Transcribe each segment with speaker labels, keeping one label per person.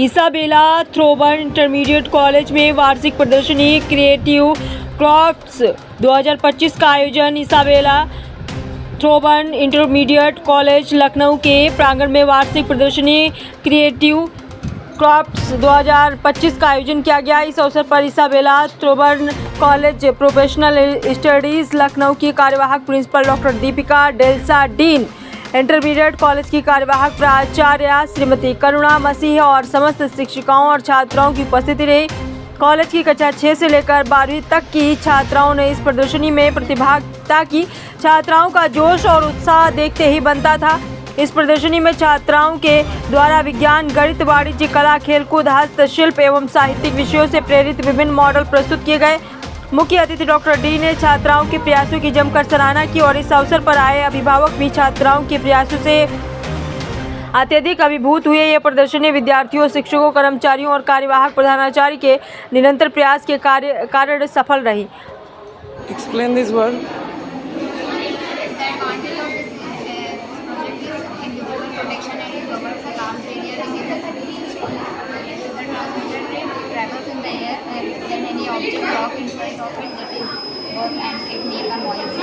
Speaker 1: Isabella थ्रोबन intermediate college में वार्षिक प्रदर्शनी क्रिएटिव क्राफ्ट्स 2025 का आयोजन इसाबेला थ्रोबन इंटरमीडिएट कॉलेज लखनऊ के प्रांगण में वार्षिक प्रदर्शनी क्रिएटिव क्राफ्ट्स 2025 का आयोजन किया गया। इस अवसर पर Isabella Thoburn college professional studies Lucknow की कार्यवाहक principal doctor Deepika Delsa, dean intermediate college की कार्यवाहक प्राचार्य श्रीमती करुणा मसीह और समस्त शिक्षिकाओं और छात्राओं की उपस्थिति रही। कॉलेज की कक्षा 6 से लेकर 12वीं तक की छात्राओं ने इस प्रदर्शनी में प्रतिभागिता की। छात्राओं का जोश और उत्साह देखते ही बनता था। इस प्रदर्शनी में छात्राओं के द्वारा विज्ञान, गणित, वाणिज्य, कला, खेलकूद, हस्तशिल्प एवं साहित्यिक विषयों से प्रेरित विभिन्न मॉडल प्रस्तुत किए गए। मुख्य अतिथि डॉक्टर डी ने छात्राओं के प्रयासों की जमकर सराहना की और इस अवसर पर आए अभिभावक भी छात्राओं के प्रयासों से अत्यधिक अभिभूत हुए। यह प्रदर्शनी विद्यार्थियों, शिक्षकों, कर्मचारियों और कार्यवाहक प्रधानाचार्य के निरंतर प्रयास के कारण सफल रही।
Speaker 2: Explain this word.
Speaker 3: Travels in the air, then any object drop inside of it, that is work and it make a noise.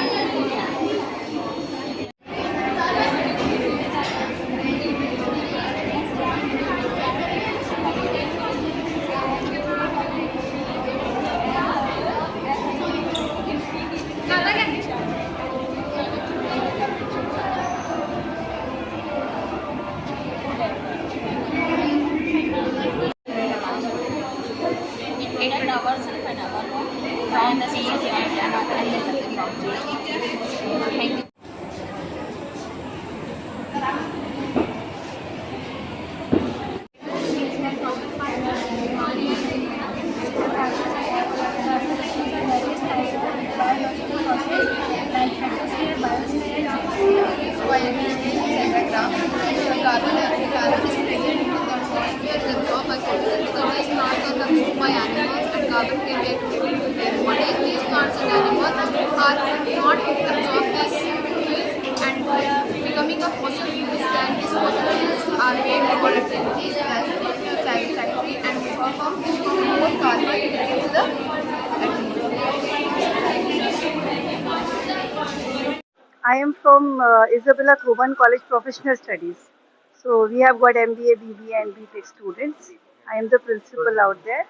Speaker 3: It created ourselves and our home from the seeds and unnecessary objects. Thank you. By animals and carbon can be accumulated to them. What is these plants and animals are not absorb this fuels and becoming a fossil fuels, then these fossil fuels are made for activities as factory and from which more carbon into the atmosphere.
Speaker 4: I am from Isabella Thoban College Professional Studies. So we have got MBA, BBA and BTech students. I am the principal out there.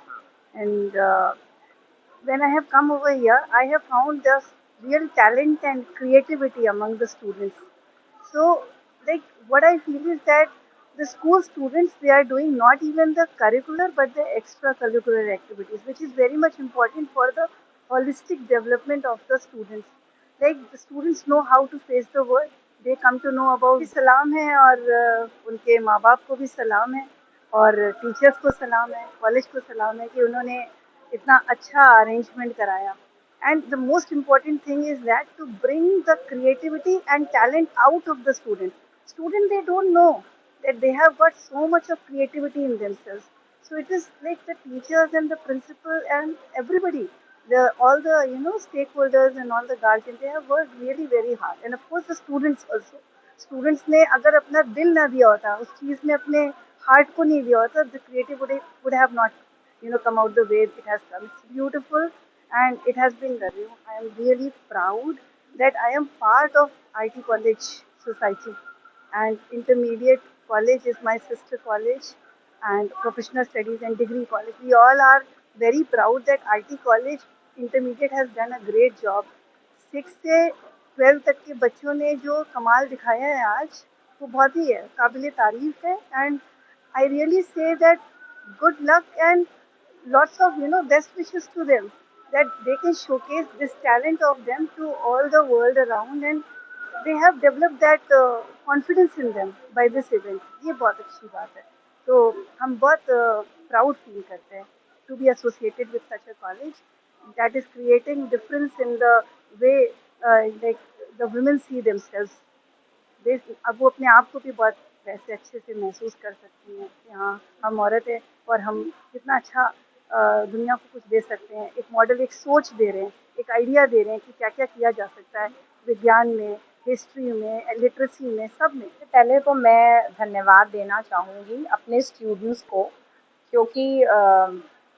Speaker 4: And when I have come over here, I have found the real talent and creativity among the students. So like what I feel is that the school students, they are doing not even the curricular but the extracurricular activities, which is very much important for the holistic development of the students. Like the students know how to face the world, they come to know about सलाम है और उनके माँ बाप को भी सलाम है और टीचर्स को सलाम है, कॉलेज को सलाम है कि उन्होंने इतना अच्छा अरेंजमेंट कराया. And the most important thing is that to bring the creativity and talent out of the student. Student, they don't know that they have got so much of creativity in themselves. So it is like the teachers and the principal and everybody, all the stakeholders and all the guardians, they have worked really very hard. And of course the students also. Students ने अगर अपना दिल ना दिया होता, उस चीज़ में अपने heart को नहीं दिया होता, the creativity would have not come out the way it has come. It's beautiful. And it has been done. I am really proud that I am part of IT College Society, and Intermediate College is my sister college, and Professional Studies and Degree College. We all are very proud that IT College Intermediate has done a great job. 6 से 12 तक के बच्चों ने जो कमाल दिखाया है आज, वो बहुत ही है, काबिल तारीफ है. And I really say that good luck and lots of best wishes to them, that they can showcase this talent of them to all the world around, and they have developed that confidence in them by this event. ये बहुत अच्छी बात है. तो हम बहुत proud feel करते हैं to be associated with such a college that is creating difference in the way like the women see themselves. अब वो अपने आप को भी बहुत वैसे अच्छे से महसूस कर सकती हैं कि हाँ, हम औरत हैं और हम कितना अच्छा दुनिया को कुछ दे सकते हैं. एक मॉडल, एक सोच दे रहे हैं, एक आइडिया दे रहे हैं कि क्या क्या किया जा सकता है विज्ञान में, हिस्ट्री में, लिटरेसी में, सब में.
Speaker 5: पहले तो मैं धन्यवाद देना चाहूँगी अपने स्टूडेंट्स को क्योंकि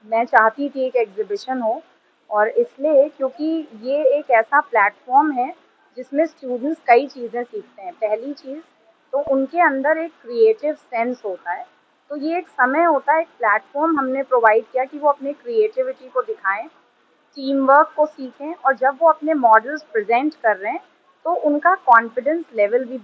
Speaker 5: मैं चाहती थी एक एग्जीबिशन हो, और इसलिए क्योंकि ये एक ऐसा प्लेटफॉर्म है जिसमें स्टूडेंट्स कई चीज़ें सीखते हैं। पहली चीज़ तो उनके अंदर एक क्रिएटिव सेंस होता है, तो ये एक समय होता है, एक प्लेटफॉर्म हमने प्रोवाइड किया कि वो अपने क्रिएटिविटी को दिखाएं, टीम वर्क को सीखें, और जब वो अपने मॉडल्स प्रेजेंट कर रहे हैं तो उनका कॉन्फिडेंस लेवल भी